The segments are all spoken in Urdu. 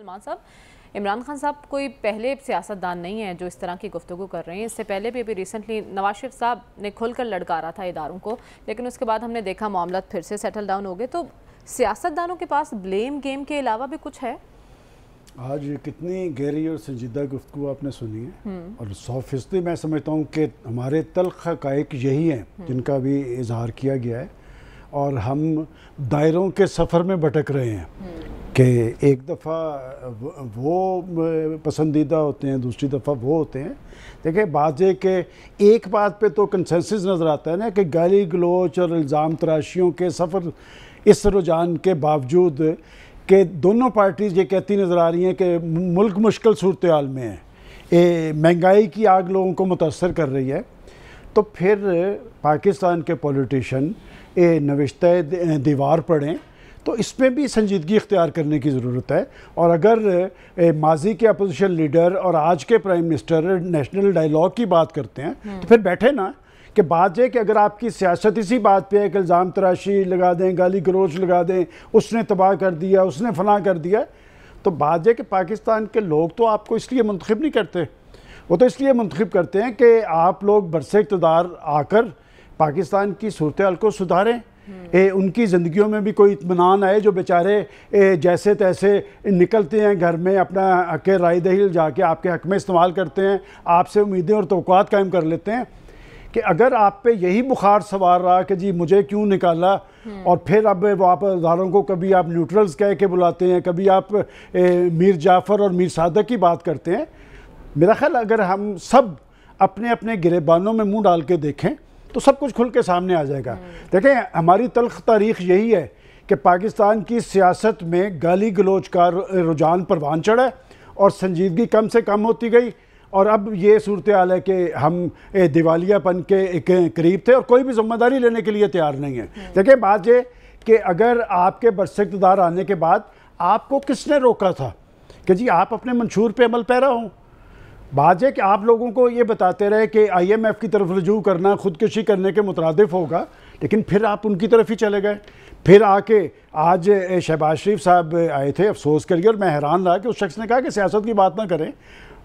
سلمان صاحب، عمران خان صاحب کوئی پہلے سیاستدان نہیں ہے جو اس طرح کی گفتگو کر رہے ہیں. اس سے پہلے بھی ابھی ریسنٹلی نواز شریف صاحب نے کھل کر لڑکارا تھا اداروں کو، لیکن اس کے بعد ہم نے دیکھا معاملات پھر سے سیٹل ڈاؤن ہو گئے. تو سیاستدانوں کے پاس بلیم گیم کے علاوہ بھی کچھ ہے؟ آج کتنی گہری اور سنجیدہ گفتگو آپ نے سنی ہے، اور 100% میں سمجھتا ہوں کہ ہمارے تلخ حقائق یہی ہیں جن کا بھی اظہار کیا گیا ہے، اور ہم دائروں کے سفر میں بھٹک رہے ہیں کہ ایک دفعہ وہ پسندیدہ ہوتے ہیں، دوسری دفعہ وہ ہوتے ہیں. دیکھیں بات یہ کہ ایک بات پہ تو کنسنسس نظر آتا ہے نا کہ گالی گلوچ اور الزام تراشیوں کے سفر اس رجحان کے باوجود کہ دونوں پارٹیز یہ کہتی نظر آ رہی ہیں کہ ملک مشکل صورتحال میں ہے، مہنگائی کی آگ لوگوں کو متاثر کر رہی ہے، تو پھر پاکستان کے پولیٹیشن نوشتہ دیوار پڑھیں تو اس میں بھی سنجیدگی اختیار کرنے کی ضرورت ہے. اور اگر ماضی کے اپوزیشن لیڈر اور آج کے پرائم منسٹر نیشنل ڈائیلاگ کی بات کرتے ہیں تو پھر بیٹھے نا کہ بات یہ کہ اگر آپ کی سیاست اسی بات پہ ہے کہ الزام تراشی لگا دیں، گالی گلوچ لگا دیں، اس نے تباہ کر دیا، اس نے فلاں کر دیا، تو بات یہ کہ پاکستان کے لوگ تو آپ کو اس لیے منتخب نہیں کرتے. وہ تو اس لیے منتخب کرتے ہیں کہ آپ لوگ برسر اقتدار آ کر پاکستان کی صورتحال کو سدھاریں، ان کی زندگیوں میں بھی کوئی اطمینان آئے. جو بیچارے جیسے تیسے نکلتے ہیں گھر میں اپنا حق رائے دہی جا کے آپ کے حق میں استعمال کرتے ہیں، آپ سے امیدیں اور توقعات قائم کر لیتے ہیں، کہ اگر آپ پہ یہی بخار سوار رہا کہ جی مجھے کیوں نکالا، اور پھر اب وہ آپ اداروں کو کبھی آپ نیوٹرلز کہہ کے بلاتے ہیں، کبھی آپ میر جعفر اور میر صادق کی بات کرتے ہیں. میرا خیال اگر ہم سب اپنے اپنے گریبانوں میں منہ ڈال کے دیکھیں تو سب کچھ کھل کے سامنے آ جائے گا. دیکھیں ہماری تلخ تاریخ یہی ہے کہ پاکستان کی سیاست میں گالی گلوچ کا رجحان پروان چڑھا اور سنجیدگی کم سے کم ہوتی گئی، اور اب یہ صورتحال ہے کہ ہم دیوالیہ پن کے قریب تھے اور کوئی بھی ذمہ داری لینے کے لیے تیار نہیں ہے. دیکھیں بات یہ کہ اگر آپ کے برسر اقتدار آنے کے بعد آپ کو کس نے روکا تھا کہ جی آپ اپنے منشور پہ عمل پیرا ہوں؟ بات یہ کہ آپ لوگوں کو یہ بتاتے رہے کہ آئی ایم ایف کی طرف رجوع کرنا خودکشی کرنے کے مترادف ہوگا، لیکن پھر آپ ان کی طرف ہی چلے گئے. پھر آ کے آج شہباز شریف صاحب آئے تھے افسوس کریے، اور میں حیران رہا کہ اس شخص نے کہا کہ سیاست کی بات نہ کریں.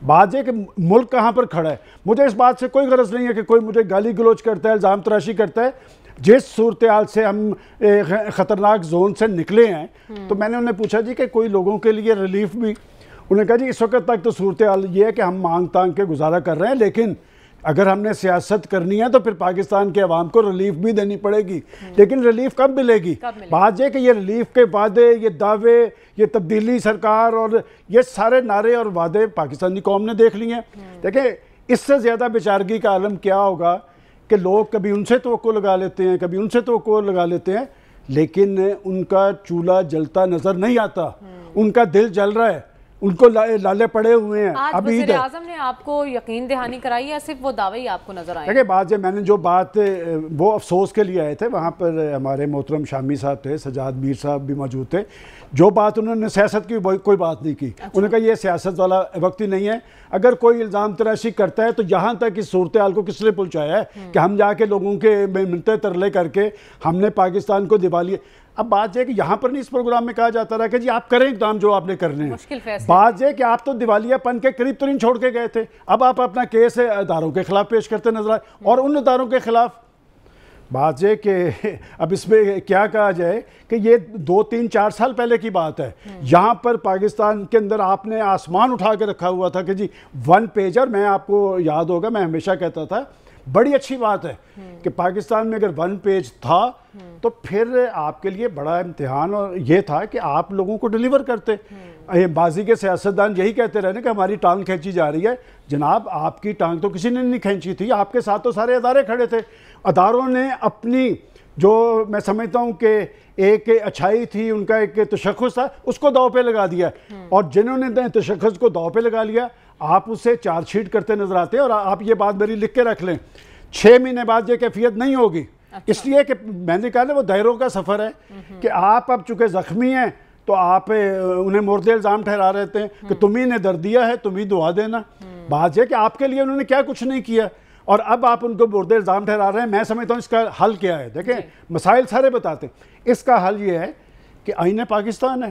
بات یہ کہ ملک کہاں پر کھڑا ہے. مجھے اس بات سے کوئی غرض نہیں ہے کہ کوئی مجھے گالی گلوچ کرتا ہے، الزام تراشی کرتا ہے. جس صورتحال سے ہم خطرناک زون سے نکلے ہیں تو میں نے انہیں پوچھا جی کہ کوئی لوگوں کے لیے ریلیف بھی؟ انہوں نے کہا جی اس وقت تک تو صورتحال یہ ہے کہ ہم مانگ تانگ کے گزارا کر رہے ہیں، لیکن اگر ہم نے سیاست کرنی ہے تو پھر پاکستان کے عوام کو ریلیف بھی دینی پڑے گی. لیکن ریلیف کب ملے گی؟ بات یہ کہ یہ ریلیف کے وعدے، یہ دعوے، یہ تبدیلی سرکار اور یہ سارے نعرے اور وعدے پاکستانی قوم نے دیکھ لیے ہیں. دیکھیں اس سے زیادہ بیچارگی کا عالم کیا ہوگا کہ لوگ کبھی ان سے توقع لگا لیتے ہیں، کبھی ان سے توقع لگا لیتے ہیں، لیکن ان کا چولہا جلتا نظر نہیں آتا، ان کا دل جل رہا ہے، ان کو لالے پڑے ہوئے ہیں. آج وزیر اعظم نے آپ کو یقین دہانی کرائی ہے، صرف وہ دعوے ہی آپ کو نظر آئے؟ دیکھیں بات میں نے جو بات وہ افسوس کے لیے آئے تھے، وہاں پر ہمارے محترم شامی صاحب تھے، سجاد میر صاحب بھی موجود تھے. جو بات انہوں نے سیاست کی کوئی بات نہیں کی. انہوں نے کہا یہ سیاست والا وقت ہی نہیں ہے. اگر کوئی الزام تراشی کرتا ہے تو یہاں تک اس صورتحال کو کس نے پہنچایا ہے کہ ہم جا کے لوگوں کے منتیں ترلے کر کے ہم نے پاکستان کو دیوالیہ. اب بات یہ کہ یہاں پر نہیں اس پروگرام میں کہا جاتا رہا کہ جی آپ کریں اقدام جو آپ نے کرنے ہیں. بات یہ کہ آپ تو دیوالیہ پن کے قریب ترین چھوڑ کے گئے تھے، اب آپ اپنا کیس اداروں کے خلاف پیش کرتے نظر آئے، اور ان اداروں کے خلاف. بات یہ کہ اب اس میں کیا کہا جائے کہ یہ 2 3 4 سال پہلے کی بات ہے. یہاں پر پاکستان کے اندر آپ نے آسمان اٹھا کے رکھا ہوا تھا کہ جی 1 پیج، اور میں آپ کو یاد ہوگا میں ہمیشہ کہتا تھا بڑی اچھی بات ہے کہ پاکستان میں اگر 1 پیج تھا تو پھر آپ کے لیے بڑا امتحان اور یہ تھا کہ آپ لوگوں کو ڈیلیور کرتے. بازی کے سیاستدان یہی کہتے رہے کہ ہماری ٹانگ کھینچی جا رہی ہے. جناب آپ کی ٹانگ تو کسی نے نہیں کھینچی تھی، آپ کے ساتھ تو سارے ادارے کھڑے تھے. اداروں نے اپنی جو میں سمجھتا ہوں کہ ایک اچھائی تھی، ان کا ایک تشخص تھا، اس کو داؤ پہ لگا دیا. اور جنہوں نے تشخص کو داؤ پہ لگا لیا آپ اسے چارج شیٹ کرتے نظر آتے ہیں. اور آپ یہ بات میری لکھ کے رکھ لیں، 6 مہینے بعد یہ کیفیت نہیں ہوگی. اس لیے کہ میں نے کہا نا وہ دائروں کا سفر ہے کہ آپ اب چونکہ زخمی ہیں تو آپ انہیں مورد الزام ٹھہرا رہتے ہیں کہ تمہیں نے درد دیا ہے، تمہیں دعا دینا. بات یہ کہ آپ کے لیے انہوں نے کیا کچھ نہیں کیا، اور اب آپ ان کو مورد الزام ٹھہرا رہے ہیں. میں سمجھتا ہوں اس کا حل کیا ہے. دیکھیں مسائل سارے بتاتے ہیں، اس کا حل یہ ہے کہ آئین پاکستان ہے،